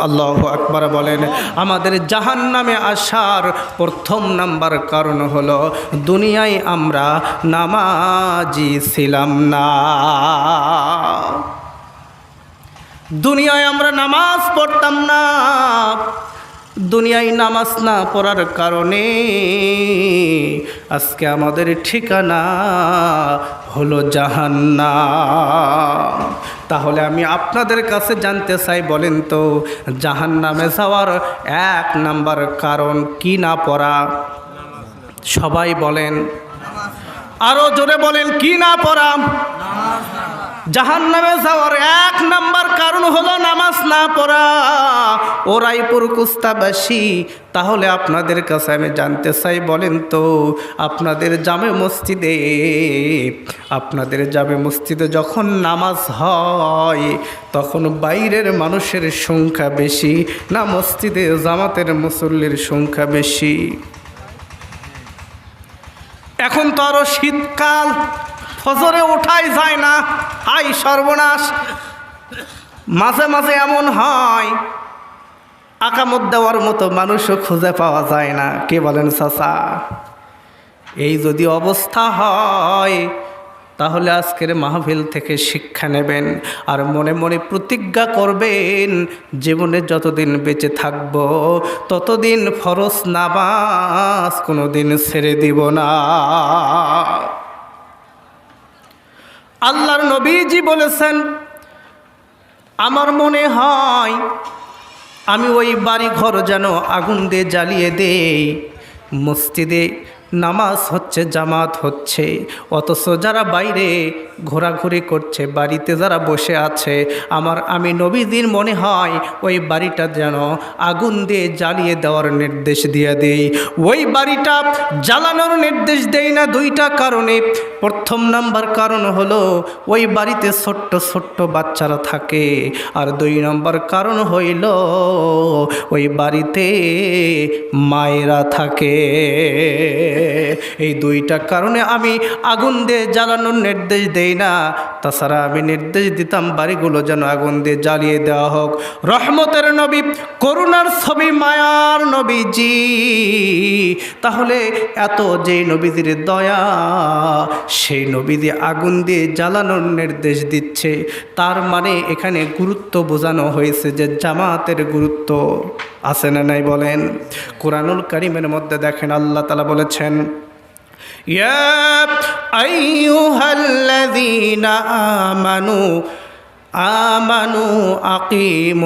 আল্লাহু আকবার বলেন। আমাদের জাহান্নামে আসার প্রথম নাম্বার কারণ হলো দুনিয়ায় আমরা নামাজি ছিলাম না। দুনিয়ায় আমরা নামাজ পড়তাম না। দুনিয়ায় নামাজ না পড়ার কারণে আজকে আমাদের ঠিকানা হলো জাহান্নাম। তাহলে আমি আপনাদের কাছে জানতে চাই, বলেন তো জাহান্নামে যাওয়ার এক নাম্বার কারণ কি না পড়া? সবাই বলেন, আরো জোরে বলেন, কি না পড়া? জাহান্নামে যাওয়ার এক নাম্বার কারণ হলো নামাজ না পড়া। ও রায়পুর কুস্তাবাসী, তাহলে আপনাদের কাছে আমি জানতে চাই, বলেন তো আপনাদের জামে মসজিদে যখন নামাজ হয় তখন বাইরের মানুষের সংখ্যা বেশি না মসজিদে জামাতের মুসল্লির সংখ্যা বেশি? এখন তো আরো শীতকাল, ফজরে ওঠাই যায় না। হাই সর্বনাশ! মাঝে মাঝে এমন হয় আকামত দেওয়ার মতো মানুষও খুঁজে পাওয়া যায় না। কে বলেন চাচা? এই যদি অবস্থা হয় তাহলে আজকের মাহফিল থেকে শিক্ষা নেবেন আর মনে মনে প্রতিজ্ঞা করবেন, জীবনে যতদিন বেঁচে থাকব ততদিন ফরজ নামাজ কোনোদিন ছেড়ে দিব না। আল্লাহর নবীজি বলেছেন, আমার মনে হয় আমি ওই বাড়ি ঘর যেন আগুন দিয়ে জ্বালিয়ে দেই। মসজিদে নামাজ হচ্ছে, জামাত হচ্ছে, অথচ যারা বাইরে ঘোরাঘুরি করছে, বাড়িতে যারা বসে আছে, আমি নবীজির মনে হয় ওই বাড়িটা যেন আগুন দিয়ে জ্বালিয়ে দেওয়ার নির্দেশ দিয়ে দেই। ওই বাড়িটা জ্বালানোর নির্দেশ দেই না দুইটা কারণে। প্রথম নাম্বার কারণ হলো ওই বাড়িতে ছোট্ট ছোট্ট বাচ্চারা থাকে, আর দুই নম্বর কারণ হইল ওই বাড়িতে মায়েরা থাকে। এই দুইটা কারণে আমি আগুন দিয়ে জ্বালানোর নির্দেশ দেই না। তাছাড়া আমি নির্দেশ দিতাম বাড়িগুলো যেন আগুন দিয়ে জ্বালিয়ে দেওয়া হোক। রহমতের নবী, করুণার ছবি, মায়ার নবীজি, তাহলে এত যে নবীজির দয়া, সেই নবীজি আগুন দিয়ে জ্বালানোর নির্দেশ দিচ্ছে, তার মানে এখানে গুরুত্ব বোঝানো হয়েছে যে জামাতের গুরুত্ব আছে না নাই বলেন? কুরআনুল কারীমের মধ্যে দেখেন আল্লাহ তাআলা বলেছেন, ইয়া আইয়ুহাল্লাযীনা আমানু আকিমু